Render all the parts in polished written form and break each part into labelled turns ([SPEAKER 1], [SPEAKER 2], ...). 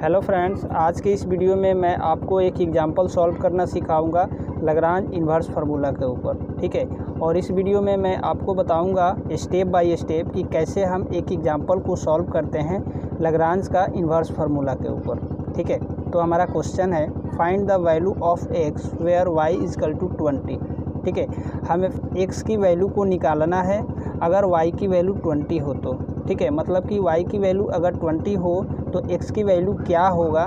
[SPEAKER 1] Hello friends, आज के इस वीडियो में मैं आपको एक एग्जांपल सॉल्व करना सिखाऊंगा लाग्रांज इन्वर्स फार्मूला के ऊपर। ठीक है, और इस वीडियो में मैं आपको बताऊंगा स्टेप बाय स्टेप कि कैसे हम एक एग्जांपल को सॉल्व करते हैं लाग्रांज का इन्वर्स फार्मूला के ऊपर। ठीक है, तो हमारा क्वेश्चन है find the value of X where Y is equal to 20। ठीक है, हमें x की वैल्यू को निकालना है अगर y की वैल्यू 20 हो तो। ठीक है, मतलब कि y की वैल्यू अगर 20 हो तो x की वैल्यू क्या होगा,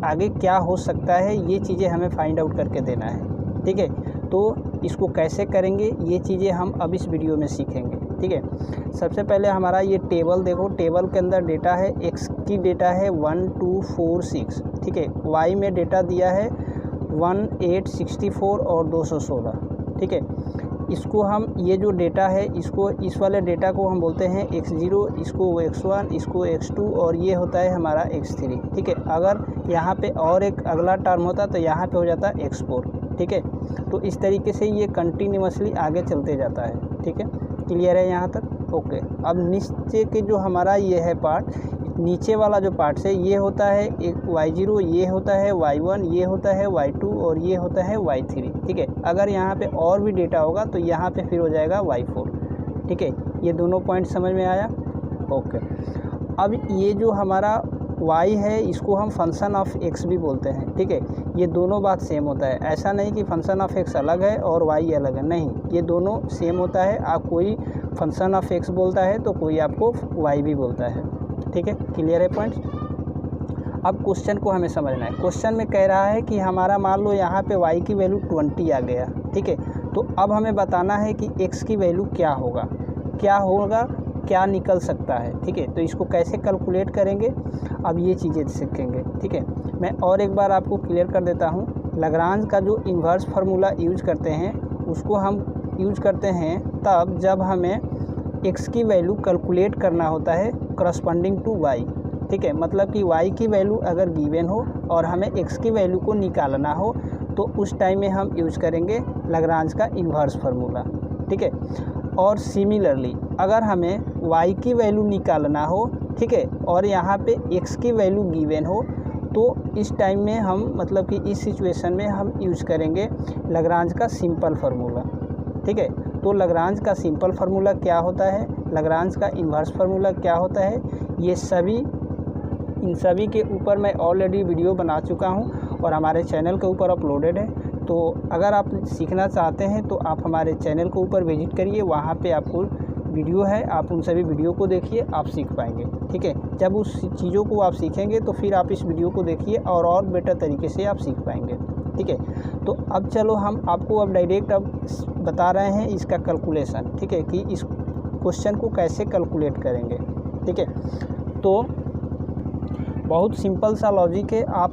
[SPEAKER 1] आगे क्या हो सकता है, ये चीज़ें हमें फाइंड आउट करके देना है। ठीक है, तो इसको कैसे करेंगे ये चीज़ें हम अब इस वीडियो में सीखेंगे। ठीक है, सबसे पहले हमारा ये टेबल देखो, टेबल के अंदर डेटा है, x की डेटा है 1 2 4 6। ठीक है, y में डेटा दिया है 1 8 64 और 216। ठीक है, इसको हम ये जो डेटा है इसको इस वाले डेटा को हम बोलते हैं x0, इसको x1, इसको x2 और ये होता है हमारा x3। ठीक है, अगर यहाँ पे और एक अगला टर्म होता तो यहाँ पे हो जाता x4। ठीक है, तो इस तरीके से ये कंटिन्यूसली आगे चलते जाता है। ठीक है, क्लियर है यहाँ तक? ओके। अब नीचे के जो हमारा ये है पार्ट, नीचे वाला जो पार्ट से ये होता है y0, ये होता है y1, ये होता है y2 और ये होता है y3। ठीक है, अगर यहाँ पे और भी डेटा होगा तो यहाँ पे फिर हो जाएगा y4। ठीक है, ये दोनों पॉइंट समझ में आया? ओके। अब ये जो हमारा y है इसको हम फंक्शन ऑफ x भी बोलते हैं। ठीक है, ये दोनों बात सेम होता है, ऐसा नहीं कि फंक्शन ऑफ x अलग है और y अलग है, नहीं, ये दोनों सेम होता है। आप कोई फंक्शन ऑफ x बोलता है तो कोई आपको y भी बोलता है। ठीक है, क्लियर है पॉइंट्स? अब क्वेश्चन को हमें समझना है। क्वेश्चन में कह रहा है कि हमारा मान लो यहाँ पे y की वैल्यू 20 आ गया। ठीक है, तो अब हमें बताना है कि x की वैल्यू क्या होगा, क्या निकल सकता है। ठीक है, तो इसको कैसे कैलकुलेट करेंगे अब ये चीज़ें सीखेंगे। ठीक है, मैं और एक बार आपको क्लियर कर देता हूँ। लाग्रांज का जो इन्वर्स फार्मूला यूज करते हैं उसको हम यूज करते हैं तब जब हमें x की वैल्यू कैलकुलेट करना होता है करस्पॉन्डिंग टू y। ठीक है, मतलब कि y की वैल्यू अगर गिवन हो और हमें x की वैल्यू को निकालना हो तो उस टाइम में हम यूज करेंगे लाग्रांज का इन्वर्स फार्मूला। ठीक है, और सिमिलरली अगर हमें y की वैल्यू निकालना हो, ठीक है, और यहाँ पे x की वैल्यू गिवन हो तो इस टाइम में हम मतलब कि इस सिचुएशन में हम यूज करेंगे लाग्रांज का सिंपल फार्मूला। ठीक है, तो लाग्रांज का सिंपल फार्मूला क्या होता है, लाग्रांज का इन्वर्स फार्मूला क्या होता है, ये इन सभी के ऊपर मैं ऑलरेडी वीडियो बना चुका हूँ और हमारे चैनल के ऊपर अपलोडेड है। तो अगर आप सीखना चाहते हैं तो आप हमारे चैनल के ऊपर विजिट करिए, वहाँ पे आपको वीडियो है, आप उन सभी वीडियो को देखिए, आप सीख पाएंगे। ठीक है, जब उस चीज़ों को आप सीखेंगे तो फिर आप इस वीडियो को देखिए और बेटर तरीके से आप सीख पाएंगे। ठीक है, तो अब चलो हम आपको अब डायरेक्ट अब बता रहे हैं इसका कैलकुलेशन। ठीक है, कि इस क्वेश्चन को कैसे कैलकुलेट करेंगे। ठीक है, तो बहुत सिंपल सा लॉजिक है, आप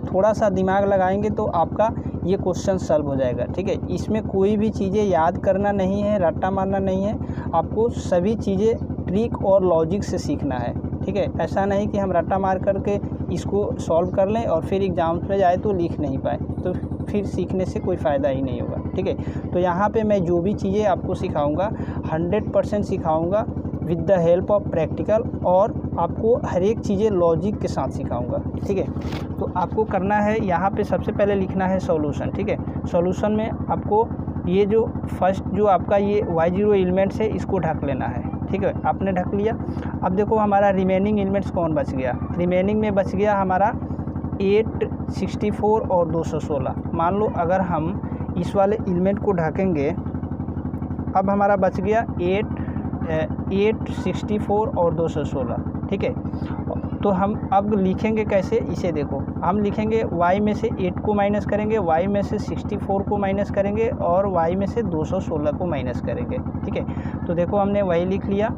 [SPEAKER 1] थोड़ा सा दिमाग लगाएंगे तो आपका ये क्वेश्चन सॉल्व हो जाएगा। ठीक है, इसमें कोई भी चीज़ें याद करना नहीं है, रट्टा मारना नहीं है, आपको सभी चीज़ें ट्रिक और लॉजिक से सीखना है। ठीक है, ऐसा नहीं कि हम रट्टा मार करके इसको सॉल्व कर लें और फिर एग्ज़ाम में जाए तो लिख नहीं पाए, तो फिर सीखने से कोई फ़ायदा ही नहीं होगा। ठीक है, तो यहाँ पे मैं जो भी चीज़ें आपको सिखाऊंगा 100% सिखाऊंगा with the help of practical, और आपको हर एक चीज़ें लॉजिक के साथ सिखाऊंगा। ठीक है, तो आपको करना है यहाँ पे सबसे पहले लिखना है सॉल्यूशन। ठीक है, सॉल्यूशन में आपको ये जो फर्स्ट जो आपका ये y0 एलिमेंट्स है इसको ढक लेना है। ठीक है, आपने ढक लिया। अब देखो हमारा रिमेनिंग एलिमेंट्स कौन बच गया, रिमेनिंग में बच गया हमारा 8 64 और 216। मान लो अगर हम इस वाले एलिमेंट को ढकेंगे, अब हमारा बच गया 8 64 और 216। ठीक है, तो हम अब लिखेंगे कैसे, इसे देखो, हम लिखेंगे y में से 8 को माइनस करेंगे, y में से 64 को माइनस करेंगे और y में से 216 को माइनस करेंगे। ठीक है, तो देखो हमने वही लिख लिया,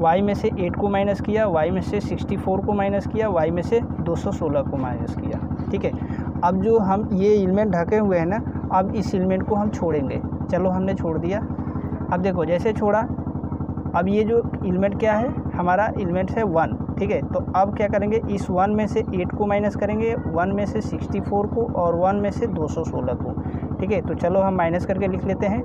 [SPEAKER 1] y में से 8 को माइनस किया, y में से 64 को माइनस किया, y में से 216 को माइनस किया। ठीक है, अब जो हम ये एलिमेंट ढके हुए हैं ना, अब इस एलिमेंट को हम छोड़ेंगे। चलो हमने छोड़ दिया। अब देखो जैसे छोड़ा, अब ये जो एलिमेंट क्या है, हमारा एलिमेंट है 1। ठीक है, तो अब क्या करेंगे, इस 1 में से 8 को माइनस करेंगे, 1 में से 64 को और 1 में से 216 को। ठीक है, तो चलो हम माइनस करके लिख लेते हैं।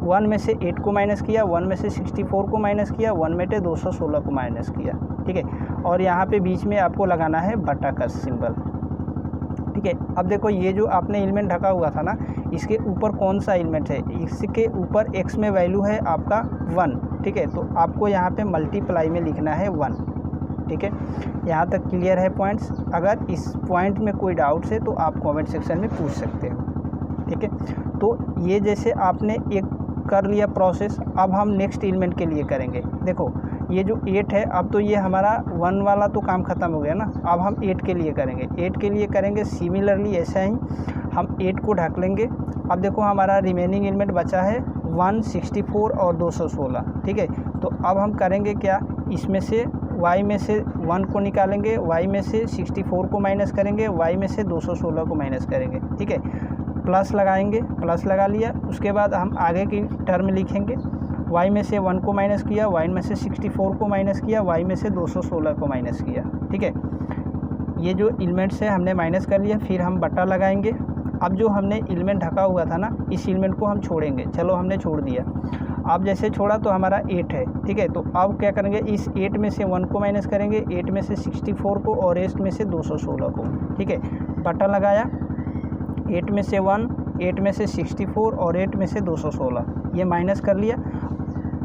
[SPEAKER 1] 1 में से 8 को माइनस किया, 1 में से 64 को माइनस किया, 1 में से 216 को माइनस किया, ठीक है। और यहाँ पे बीच में आपको लगाना है बटा का सिंबल, ठीक है। अब देखो ये जो आपने एलिमेंट ढका हुआ था ना, इसके ऊपर कौन सा एलिमेंट है, इसके ऊपर x में वैल्यू है आपका 1, ठीक है। तो आपको यहाँ पे मल्टीप्लाई में लिखना है 1, ठीक है। यहाँ तक क्लियर है पॉइंट्स। अगर इस पॉइंट में कोई डाउट्स है तो आप कमेंट सेक्शन में पूछ सकते हो, ठीक है। तो ये जैसे आपने एक कर लिया प्रोसेस, अब हम नेक्स्ट एलिमेंट के लिए करेंगे। देखो ये जो 8 है, अब तो ये हमारा 1 वाला तो काम ख़त्म हो गया ना, अब हम 8 के लिए करेंगे। 8 के लिए करेंगे सिमिलरली ऐसा ही हम 8 को ढक लेंगे। अब देखो हमारा रिमेनिंग एलिमेंट बचा है 164 और 216, ठीक है। तो अब हम करेंगे क्या, इसमें से y में से 1 को निकालेंगे, y में से 64 को माइनस करेंगे, y में से 216 को माइनस करेंगे, ठीक है। प्लस लगाएंगे, प्लस लगा लिया, उसके बाद हम आगे की टर्म लिखेंगे। y में से 1 को माइनस किया, y में से 64 को माइनस किया, y में से 216 को माइनस किया, ठीक है। ये जो एलिमेंट्स है हमने माइनस कर लिया, फिर हम बटा लगाएंगे। अब जो हमने एलिमेंट ढका हुआ था ना, इस एलिमेंट को हम छोड़ेंगे। चलो हमने छोड़ दिया। अब जैसे छोड़ा तो हमारा 8 है, ठीक है। तो अब क्या करेंगे, इस 8 में से 1 को माइनस करेंगे, 8 में से 64 को और 8 में से 216 को, ठीक है। बटा लगाया, 8 में से 1, 8 में से 64 और 8 में से 216, ये माइनस कर लिया।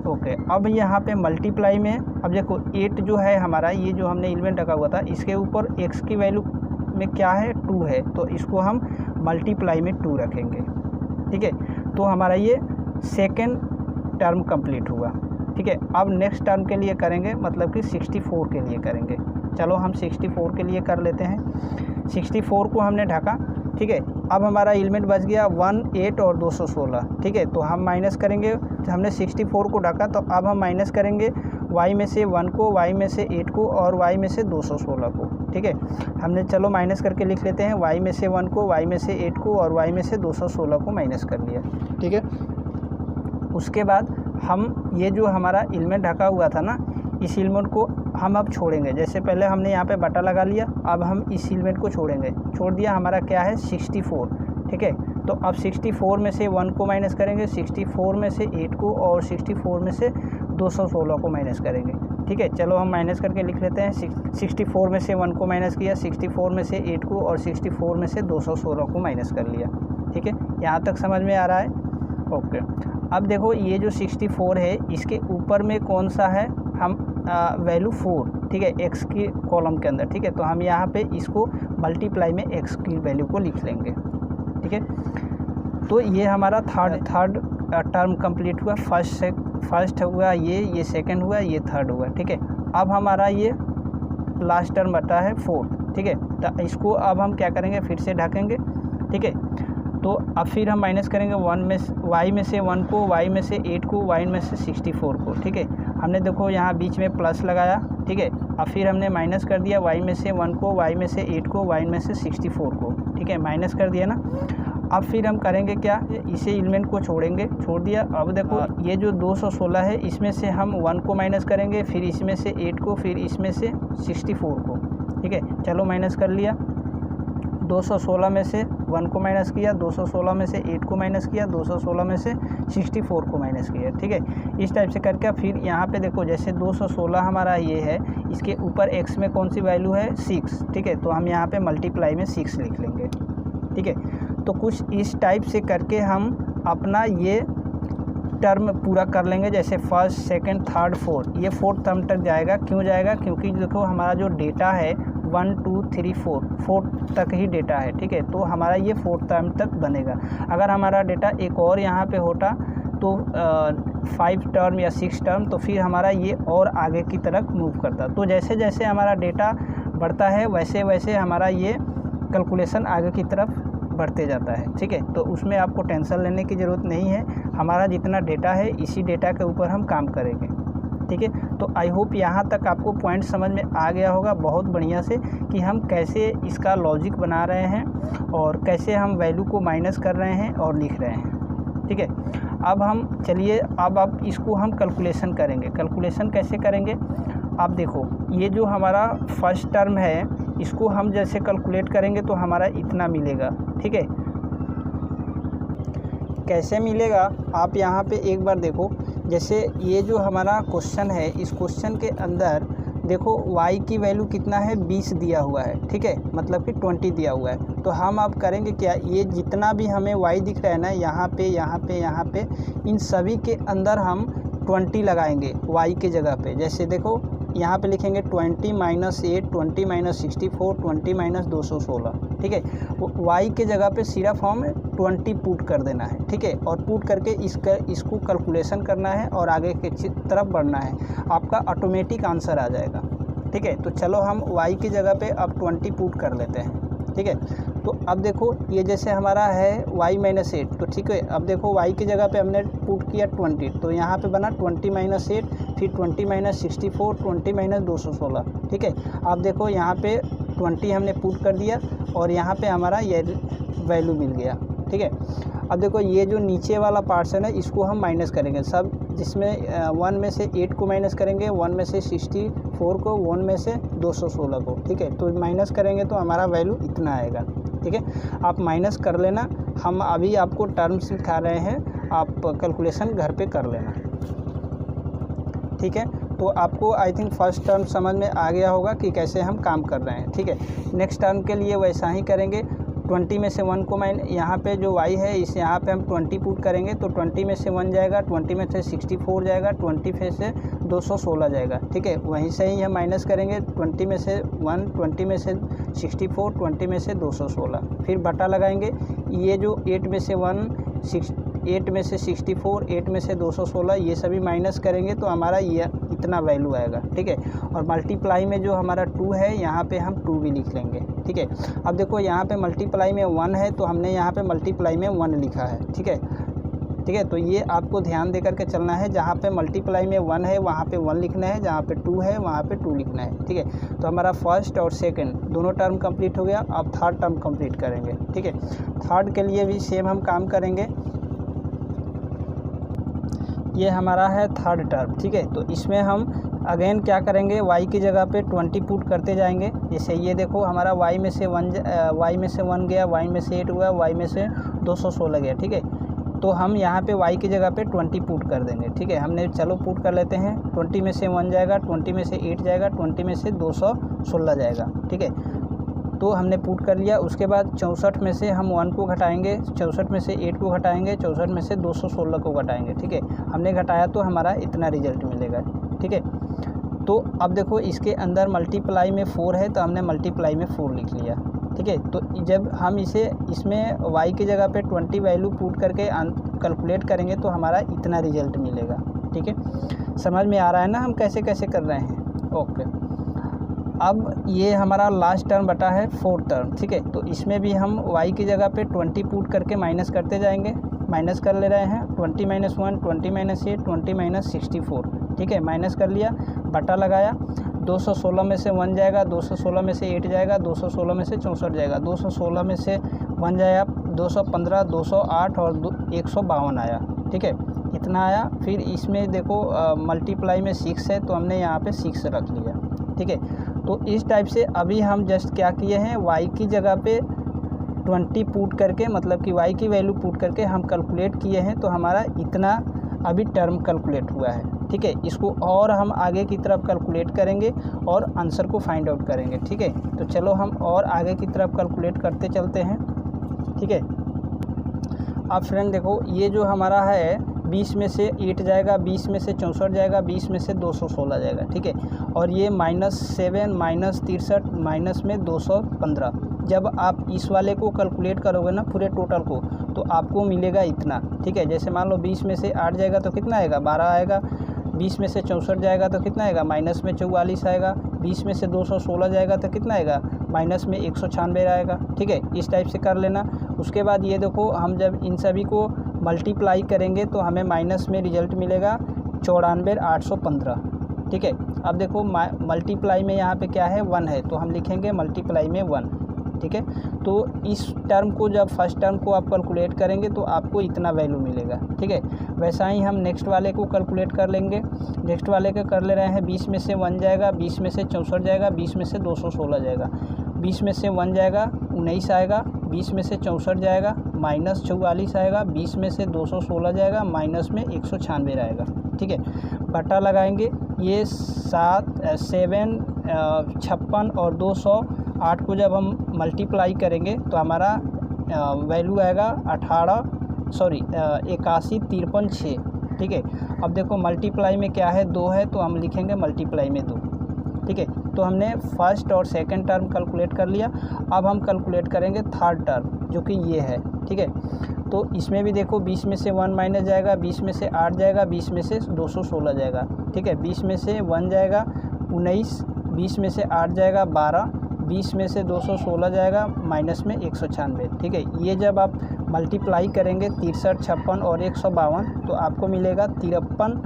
[SPEAKER 1] ओके, अब यहाँ पे मल्टीप्लाई में, अब देखो 8 जो है हमारा, ये जो हमने एलिमेंट रखा हुआ था, इसके ऊपर x की वैल्यू में क्या है, 2 है, तो इसको हम मल्टीप्लाई में 2 रखेंगे, ठीक है। तो हमारा ये सेकेंड टर्म कंप्लीट हुआ, ठीक है। अब नेक्स्ट टर्म के लिए करेंगे, मतलब कि 64 के लिए करेंगे। चलो हम 64 के लिए कर लेते हैं। 64 को हमने ढका, ठीक है। अब हमारा एलिमेंट बच गया 1, 8 और 216, ठीक है। तो हम माइनस करेंगे, हमने 64 को ढका, तो अब हम माइनस करेंगे y में से 1 को, y में से 8 को और y में से 216 को, ठीक है। हमने चलो माइनस करके लिख लेते हैं, y में से 1 को, y में से 8 को और y में से 216 को माइनस कर लिया, ठीक है। उसके बाद हम ये जो हमारा एलिमेंट ढका हुआ था ना, इस एलिमेंट को हम अब छोड़ेंगे। जैसे पहले हमने यहाँ पे बटा लगा लिया, अब हम इस एलिमेंट को छोड़ेंगे। छोड़ दिया, हमारा क्या है 64, ठीक है। तो अब 64 में से 1 को माइनस करेंगे, 64 में से 8 को और 64 में से 216 को माइनस करेंगे, ठीक है। चलो हम माइनस करके लिख लेते हैं। 64 में से 1 को माइनस किया, 64 में से 8 को और 64 में से 216 को माइनस कर लिया, ठीक है। यहाँ तक समझ में आ रहा है? ओके। अब देखो ये जो 64 है, इसके ऊपर में कौन सा है, हम वैल्यू 4, ठीक है, x की कॉलम के अंदर, ठीक है। तो हम यहाँ पे इसको मल्टीप्लाई में x की वैल्यू को लिख लेंगे, ठीक है। तो ये हमारा थर्ड टर्म कंप्लीट हुआ। फर्स्ट हुआ ये सेकंड हुआ, ये थर्ड हुआ, ठीक है। अब हमारा ये लास्ट टर्म बता है 4, ठीक है। तो इसको अब हम क्या करेंगे, फिर से ढकेंगे, ठीक है। तो अब फिर हम माइनस करेंगे y में से 1 को, y में से 8 को, y में से 64 को, ठीक है। हमने देखो यहाँ बीच में प्लस लगाया, ठीक है। अब फिर हमने माइनस कर दिया y में से 1 को, y में से 8 को, y में से 64 को, ठीक है, माइनस कर दिया ना। अब फिर हम करेंगे क्या, इसे एलिमेंट को छोड़ेंगे, छोड़ दिया। अब देखो ये जो 216 है, इसमें से हम 1 को माइनस करेंगे, फिर इसमें से 8 को, फिर इसमें से 64 को, ठीक है। चलो माइनस कर लिया। 216 में से 1 को माइनस किया, 216 में से 8 को माइनस किया, 216 में से 64 को माइनस किया, ठीक है। इस टाइप से करके फिर यहाँ पे देखो जैसे 216 हमारा ये है, इसके ऊपर x में कौन सी वैल्यू है 6, ठीक है। तो हम यहाँ पे मल्टीप्लाई में 6 लिख लेंगे, ठीक है। तो कुछ इस टाइप से करके हम अपना ये टर्म पूरा कर लेंगे। जैसे फर्स्ट, सेकंड, थर्ड, फोर्थ, ये फोर्थ टर्म तक जाएगा। क्यों जाएगा, क्योंकि देखो हमारा जो डेटा है 1 2 3 4 फोर्थ तक ही डेटा है, ठीक है। तो हमारा ये फोर्थ टर्म तक बनेगा। अगर हमारा डेटा एक और यहाँ पे होता तो 5 टर्म या 6 टर्म, तो फिर हमारा ये और आगे की तरफ मूव करता। तो जैसे जैसे हमारा डेटा बढ़ता है वैसे वैसे हमारा ये कैलकुलेशन आगे की तरफ बढ़ते जाता है, ठीक है। तो उसमें आपको टेंशन लेने की ज़रूरत नहीं है। हमारा जितना डेटा है इसी डेटा के ऊपर हम काम करेंगे, ठीक है। तो आई होप यहाँ तक आपको पॉइंट समझ में आ गया होगा बहुत बढ़िया से कि हम कैसे इसका लॉजिक बना रहे हैं और कैसे हम वैल्यू को माइनस कर रहे हैं और लिख रहे हैं, ठीक है। अब हम चलिए अब इसको हम कैलकुलेशन करेंगे। कैलकुलेशन कैसे करेंगे, आप देखो ये जो हमारा फर्स्ट टर्म है इसको हम जैसे कैलकुलेट करेंगे तो हमारा इतना मिलेगा, ठीक है। कैसे मिलेगा आप यहाँ पे एक बार देखो। जैसे ये जो हमारा क्वेश्चन है, इस क्वेश्चन के अंदर देखो y की वैल्यू कितना है, 20 दिया हुआ है, ठीक है, मतलब कि 20 दिया हुआ है। तो हम अब करेंगे क्या, ये जितना भी हमें y दिख रहा है ना, यहाँ पे यहाँ पे यहाँ पे, इन सभी के अंदर हम 20 लगाएंगे y के जगह पे। जैसे देखो यहाँ पे लिखेंगे 20 - 8, 20 - 64, 20 - 216, ठीक है। y के जगह पे सिर्फ हम 20 पुट कर देना है, ठीक है, और पुट करके इसको कैलकुलेशन करना है और आगे के तरफ बढ़ना है, आपका ऑटोमेटिक आंसर आ जाएगा, ठीक है। तो चलो हम y की जगह पे अब 20 पुट कर लेते हैं, ठीक है। तो अब देखो ये जैसे हमारा है y - 8, तो ठीक है, अब देखो y की जगह पे हमने पुट किया 20, तो यहाँ पे बना 20 - 8, फिर 20 - 64, 20 - 216, ठीक है। अब देखो यहाँ पे 20 हमने पुट कर दिया और यहाँ पे हमारा ये वैल्यू मिल गया, ठीक है। अब देखो ये जो नीचे वाला पार्ट्स है इसको हम माइनस करेंगे सब, जिसमें 1 में से 8 को माइनस करेंगे, 1 में से 64 को, 1 में से 216 को, ठीक है। तो माइनस करेंगे तो हमारा वैल्यू इतना आएगा, ठीक है। आप माइनस कर लेना, हम अभी आपको टर्म्स सिखा रहे हैं, आप कैलकुलेशन घर पे कर लेना, ठीक है। तो आपको आई थिंक फर्स्ट टर्म समझ में आ गया होगा कि कैसे हम काम कर रहे हैं, ठीक है। नेक्स्ट टर्म के लिए वैसा ही करेंगे। 20 में से 1 को यहाँ पे जो y है इस यहाँ पे हम 20 पुट करेंगे, तो 20 में से 1 जाएगा, 20 में से 64 जाएगा, 20 में से 216 जाएगा, ठीक है। वहीं से ही हम माइनस करेंगे 20 में से 1, 20 में से 64, 20 में से 216, फिर बटा लगाएंगे। ये जो 8 में से 1, 8 में से 64, 8 में से 216, ये सभी माइनस करेंगे तो हमारा ये इतना वैल्यू आएगा, ठीक है। और मल्टीप्लाई में जो हमारा 2 है यहाँ पे हम 2 भी लिख लेंगे, ठीक है। अब देखो यहाँ पे मल्टीप्लाई में 1 है तो हमने यहाँ पे मल्टीप्लाई में 1 लिखा है, ठीक है, ठीक है। तो ये आपको ध्यान दे करके चलना है, जहाँ पे मल्टीप्लाई में 1 है वहाँ पे 1 लिखना है, जहाँ पे 2 है वहाँ पे 2 लिखना है, ठीक है। तो हमारा फर्स्ट और सेकंड दोनों टर्म कंप्लीट हो गया। अब थर्ड टर्म कंप्लीट करेंगे, ठीक है। थर्ड के लिए भी सेम हम काम करेंगे। ये हमारा है थर्ड टर्म, ठीक है। तो इसमें हम अगेन क्या करेंगे, y की जगह पे 20 पुट करते जाएंगे। जैसे ये देखो हमारा y में से 1 गया, y में से 8 हुआ, y में से 216 गया, ठीक है। तो हम यहाँ पे y की जगह पे 20 पुट कर देंगे, ठीक है। हमने चलो पुट कर लेते हैं। 20 में से 1 जाएगा, 20 में से 8 जाएगा, 20 में से 216 जाएगा, ठीक है। तो हमने पुट कर लिया। उसके बाद 64 में से हम 1 को घटाएंगे, 64 में से 8 को घटाएंगे, 64 में से 216 को घटाएंगे, ठीक है। हमने घटाया तो हमारा इतना रिजल्ट मिलेगा, ठीक है। तो अब देखो इसके अंदर मल्टीप्लाई में 4 है तो हमने मल्टीप्लाई में 4 लिख लिया, ठीक है। तो जब हम इसमें y की जगह पे 20 वैल्यू पुट करके कैलकुलेट करेंगे तो हमारा इतना रिजल्ट मिलेगा, ठीक है। समझ में आ रहा है ना हम कैसे कैसे कर रहे हैं, ओके। अब ये हमारा लास्ट टर्म बटा है फोर्थ टर्म, ठीक है। तो इसमें भी हम y की जगह पे 20 पुट करके माइनस करते जाएंगे, माइनस कर ले रहे हैं। 20 - 1, 20 - 8, 20 - 64, ठीक है, माइनस कर लिया, बटा लगाया। 216 में से 1 जाएगा, 216 में से 8 जाएगा, 216 में से 64 जाएगा, 216 में से 1 जाएगा, 215, 208 और 152 आया, ठीक है, इतना आया। फिर इसमें देखो मल्टीप्लाई में 6 है तो हमने यहाँ पे 6 रख लिया, ठीक है। तो इस टाइप से अभी हम जस्ट क्या किए हैं, y की जगह पे 20 पुट करके, मतलब कि y की वैल्यू पुट करके हम कैलकुलेट किए हैं तो हमारा इतना अभी टर्म कैलकुलेट हुआ है, ठीक है। इसको और हम आगे की तरफ कैलकुलेट करेंगे और आंसर को फाइंड आउट करेंगे, ठीक है। तो चलो हम और आगे की तरफ कैलकुलेट करते चलते हैं, ठीक है। अब फ्रेंड देखो ये जो हमारा है 20 में से 8 जाएगा, 20 में से 64 जाएगा, 20 में से 216 जाएगा, ठीक है। और ये -7, -63, माइनस में 215। जब आप इस वाले को कैलकुलेट करोगे ना पूरे टोटल को तो आपको मिलेगा इतना, ठीक है। जैसे मान लो 20 में से 8 जाएगा तो कितना आएगा, 12 आएगा। 20 में से 64 जाएगा तो कितना आएगा, माइनस में 44 आएगा। 20 में से 216 जाएगा तो कितना आएगा, माइनस में 196 आएगा, ठीक है। इस टाइप से कर लेना। उसके बाद ये देखो हम जब इन सभी को मल्टीप्लाई करेंगे तो हमें माइनस में रिजल्ट मिलेगा 94,815, ठीक है। अब देखो मल्टीप्लाई में यहाँ पे क्या है, 1 है तो हम लिखेंगे मल्टीप्लाई में 1, ठीक है। तो इस टर्म को जब फर्स्ट टर्म को आप कैलकुलेट करेंगे तो आपको इतना वैल्यू मिलेगा, ठीक है। वैसा ही हम नेक्स्ट वाले को कैलकुलेट कर लेंगे। नेक्स्ट वाले का कर ले रहे हैं, 20 में से 1 जाएगा, 20 में से 64 जाएगा, 20 में से 216 जाएगा। 20 में से 1 जाएगा, 19 आएगा। 20 में से 64 जाएगा, माइनस 44 आएगा, 20 में से 216 जाएगा, माइनस में 196 आएगा। ठीक है, बटा लगाएंगे, ये 7 56 और 208 को जब हम मल्टीप्लाई करेंगे तो हमारा वैल्यू आएगा 8153 ठीक है। अब देखो मल्टीप्लाई में क्या है, 2 है तो हम लिखेंगे मल्टीप्लाई में 2। ठीक है, तो हमने फर्स्ट और सेकंड टर्म कैलकुलेट कर लिया। अब हम कैलकुलेट करेंगे थर्ड टर्म जो कि ये है। ठीक है, तो इसमें भी देखो 20 में से 1 माइनस जाएगा, 20 में से 8 जाएगा, 20 में से 216 जाएगा। ठीक है, 20 में से 1 जाएगा 19, 20 में से 8 जाएगा 12, 20 में से 216 जाएगा, माइनस में 196। ठीक है, ये जब आप मल्टीप्लाई करेंगे 63, 56 और 152 तो आपको मिलेगा 53,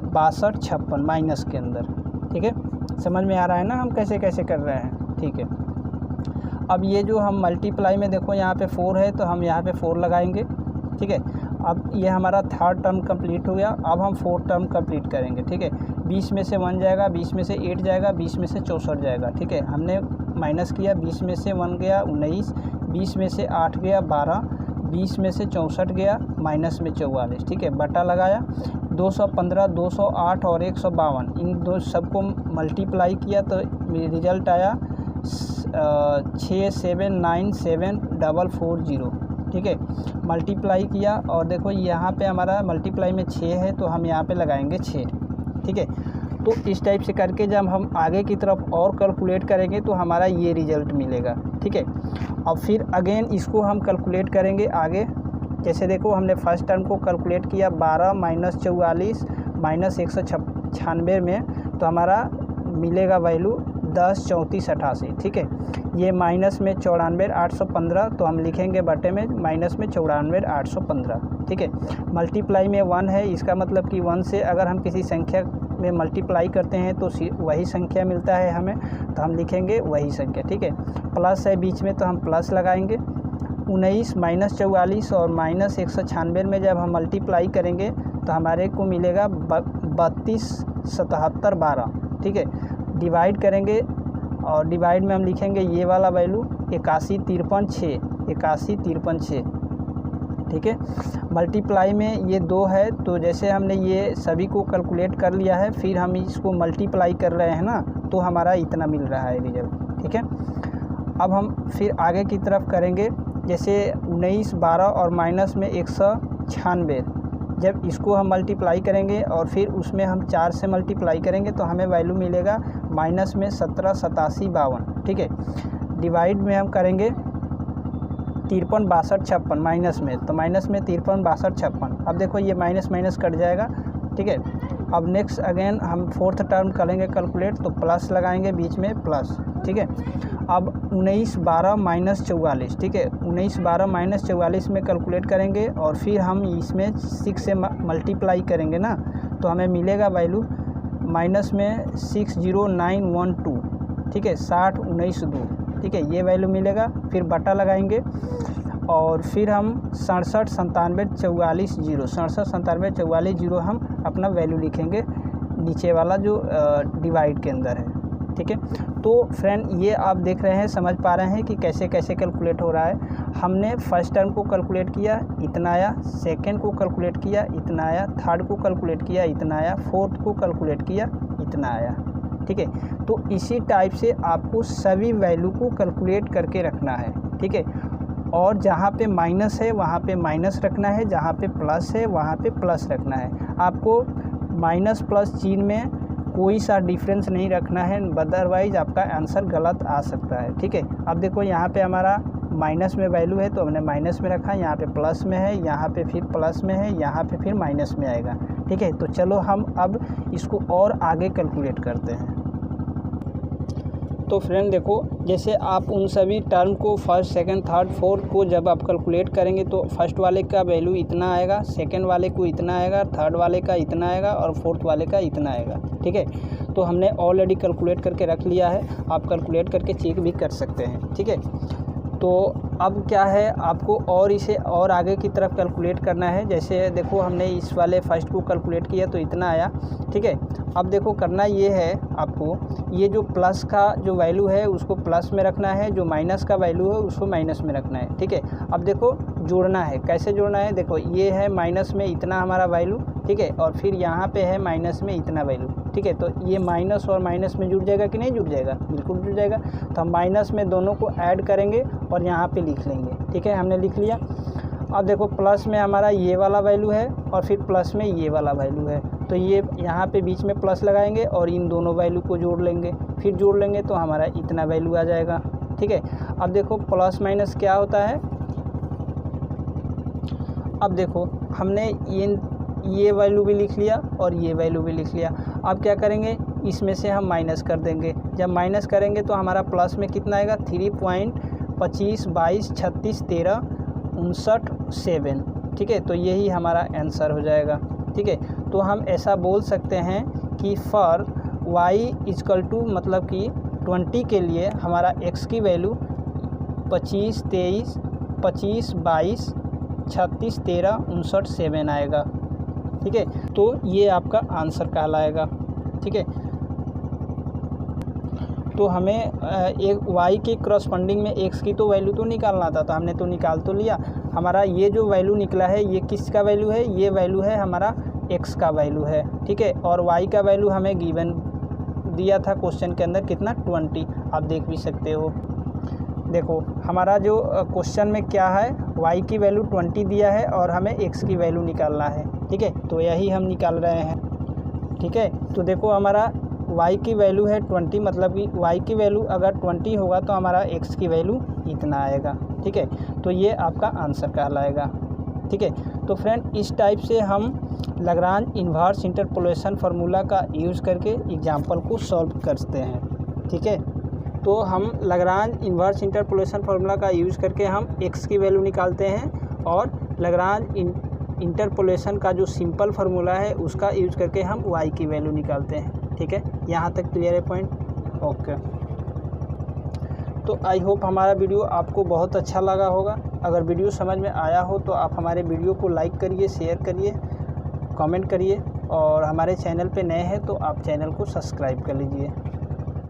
[SPEAKER 1] 62, 56 माइनस के अंदर। ठीक है, समझ में आ रहा है ना हम कैसे कैसे कर रहे हैं। ठीक है, अब ये जो हम मल्टीप्लाई में देखो यहाँ पे 4 है तो हम यहाँ पे 4 लगाएंगे। ठीक है, अब ये हमारा थर्ड टर्म कंप्लीट हो गया। अब हम फोर्थ टर्म कंप्लीट करेंगे। ठीक है, 20 में से 1 जाएगा, 20 में से 8 जाएगा, 20 में से 64 जाएगा। ठीक है, हमने माइनस किया, 20 में से 1 गया 19, 20 में से 8 गया 12, 20 में से 64 गया, माइनस में 44। ठीक है, बटा लगाया, 215, 208 और 152 इन दो सबको मल्टीप्लाई किया तो रिजल्ट आया 6797440। ठीक है, मल्टीप्लाई किया और देखो यहाँ पे हमारा मल्टीप्लाई में 6 है तो हम यहाँ पे लगाएंगे 6। ठीक है, तो इस टाइप से करके जब हम आगे की तरफ और कैलकुलेट करेंगे तो हमारा ये रिज़ल्ट मिलेगा। ठीक है, अब फिर अगेन इसको हम कैलकुलेट करेंगे आगे। जैसे देखो हमने फर्स्ट टर्म को कैलकुलेट किया 12 माइनस 44 माइनस 196 में तो हमारा मिलेगा वैल्यू 10 34 88। ठीक है, ये माइनस में 94 815 तो हम लिखेंगे बटे में माइनस में 94 815। ठीक है, मल्टीप्लाई में 1 है, इसका मतलब कि 1 से अगर हम किसी संख्या में मल्टीप्लाई करते हैं तो वही संख्या मिलता है हमें, तो हम लिखेंगे वही संख्या। ठीक है, प्लस है बीच में तो हम प्लस लगाएंगे। 19 माइनस 44 और माइनस 196 में जब हम मल्टीप्लाई करेंगे तो हमारे को मिलेगा 32 77 12। ठीक है, डिवाइड करेंगे और डिवाइड में हम लिखेंगे ये वाला वैल्यू 81 53 6। ठीक है, मल्टीप्लाई में ये 2 है तो जैसे हमने ये सभी को कैलकुलेट कर लिया है फिर हम इसको मल्टीप्लाई कर रहे हैं ना तो हमारा इतना मिल रहा है रिजल्ट। ठीक है, अब हम फिर आगे की तरफ करेंगे। जैसे 19 12 और माइनस में 196 जब इसको हम मल्टीप्लाई करेंगे और फिर उसमें हम 4 से मल्टीप्लाई करेंगे तो हमें वैल्यू मिलेगा माइनस में 17 87 52। ठीक है, डिवाइड में हम करेंगे 53 62 56 माइनस में तो माइनस में 53 62 56। अब देखो ये माइनस माइनस कट जाएगा। ठीक है, अब नेक्स्ट अगेन हम फोर्थ टर्म करेंगे कैलकुलेट तो प्लस लगाएंगे बीच में प्लस। ठीक है, अब 19 12 माइनस 44। ठीक है, 19 12 माइनस 44 में कैलकुलेट करेंगे और फिर हम इसमें 6 से मल्टीप्लाई करेंगे ना तो हमें मिलेगा वैल्यू माइनस में 60912। ठीक है, 60 19 2। ठीक है, ये वैल्यू मिलेगा। फिर बटा लगाएंगे और फिर हम 67 97 44 0 67 97 44 0 हम अपना वैल्यू लिखेंगे नीचे वाला जो डिवाइड के अंदर है। ठीक है, तो फ्रेंड ये आप देख रहे हैं, समझ पा रहे हैं कि कैसे कैसे कैलकुलेट हो रहा है। हमने फर्स्ट टर्म को कैलकुलेट किया इतना आया, सेकंड को कैलकुलेट किया इतना आया, थर्ड को कैलकुलेट किया इतना आया, फोर्थ को कैलकुलेट किया इतना आया। ठीक है, तो इसी टाइप से आपको सभी वैल्यू को कैलकुलेट करके रखना है। ठीक है, और जहाँ पे माइनस है वहाँ पे माइनस रखना है, जहाँ पे प्लस है वहाँ पे प्लस रखना है। आपको माइनस प्लस चिन्ह में कोई सा डिफरेंस नहीं रखना है, अदरवाइज आपका आंसर गलत आ सकता है। ठीक है, अब देखो यहाँ पे हमारा माइनस में वैल्यू है तो हमने माइनस में रखा, यहाँ पे प्लस में है, यहाँ पे फिर प्लस में है, यहाँ पे फिर माइनस में आएगा। ठीक है, तो चलो हम अब इसको और आगे कैलकुलेट करते हैं। तो फ्रेंड देखो, जैसे आप उन सभी टर्म को फर्स्ट सेकंड थर्ड फोर्थ को जब आप कैलकुलेट करेंगे तो फर्स्ट वाले का वैल्यू इतना आएगा, सेकंड वाले को इतना आएगा, थर्ड वाले का इतना आएगा और फोर्थ वाले का इतना आएगा। ठीक है, तो हमने ऑलरेडी कैलकुलेट करके रख लिया है, आप कैलकुलेट करके चेक भी कर सकते हैं। ठीक है, तो अब क्या है, आपको और इसे और आगे की तरफ कैलकुलेट करना है। जैसे देखो हमने इस वाले फर्स्ट को कैलकुलेट किया तो इतना आया, ठीक है। अब देखो करना ये है, आपको ये जो प्लस का जो वैल्यू है उसको प्लस में रखना है, जो माइनस का वैल्यू है उसको माइनस में रखना है, ठीक है। अब देखो जोड़ना है, कैसे जोड़ना है, देखो ये है माइनस में इतना हमारा वैल्यू, ठीक है, और फिर यहाँ पे है माइनस में इतना वैल्यू, ठीक है। तो ये माइनस और माइनस में जुड़ जाएगा कि नहीं जुड़ जाएगा, बिल्कुल जुड़ जाएगा। तो हम माइनस में दोनों को ऐड करेंगे और यहाँ पे लिख लेंगे, ठीक है, हमने लिख लिया। अब देखो प्लस में हमारा ये वाला वैल्यू है और फिर प्लस में ये वाला वैल्यू है, तो ये यहाँ पे बीच में प्लस लगाएंगे और इन दोनों वैल्यू को जोड़ लेंगे, फिर जोड़ लेंगे तो हमारा इतना वैल्यू आ जाएगा, ठीक है। अब देखो प्लस माइनस क्या होता है, अब देखो हमने ये वैल्यू भी लिख लिया और ये वैल्यू भी लिख लिया। अब क्या करेंगे, इसमें से हम माइनस कर देंगे। जब माइनस करेंगे तो हमारा प्लस में कितना आएगा, 3.25 22 36 13 59 7, ठीक है। तो यही हमारा आंसर हो जाएगा, ठीक है। तो हम ऐसा बोल सकते हैं कि फॉर y इक्वल टू मतलब कि 20 के लिए हमारा x की वैल्यू 25 23 25 22 36 13 59 7 आएगा, ठीक है। तो ये आपका आंसर कहलाएगा, ठीक है। तो हमें एक y के क्रॉसपेंडिंग में x की तो वैल्यू तो निकालना था, तो हमने तो निकाल तो लिया। हमारा ये जो वैल्यू निकला है ये किसका वैल्यू है, ये वैल्यू है हमारा x का वैल्यू है, ठीक है। और y का वैल्यू हमें गिवन दिया था क्वेश्चन के अंदर कितना, 20, आप देख भी सकते हो। देखो हमारा जो क्वेश्चन में क्या है, y की वैल्यू 20 दिया है और हमें x की वैल्यू निकालना है, ठीक है। तो यही हम निकाल रहे हैं, ठीक है। तो देखो हमारा y की वैल्यू है 20, मतलब कि y की वैल्यू अगर 20 होगा तो हमारा x की वैल्यू इतना आएगा, ठीक है। तो ये आपका आंसर कहलाएगा, ठीक है। तो फ्रेंड इस टाइप से हम लाग्रांज इन्वर्स इंटरपोलेशन फार्मूला का यूज़ करके एग्जाम्पल को सॉल्व करते हैं, ठीक है। तो हम लाग्रांज इन्वर्स इंटरपोलेशन फार्मूला का यूज़ करके हम x की वैल्यू निकालते हैं और लाग्रांज इंटरपोलेशन का जो सिंपल फार्मूला है उसका यूज़ करके हम y की वैल्यू निकालते हैं, ठीक है। यहाँ तक क्लियर है पॉइंट, ओके। तो आई होप हमारा वीडियो आपको बहुत अच्छा लगा होगा। अगर वीडियो समझ में आया हो तो आप हमारे वीडियो को लाइक करिए, शेयर करिए, कमेंट करिए और हमारे चैनल पे नए हैं तो आप चैनल को सब्सक्राइब कर लीजिए।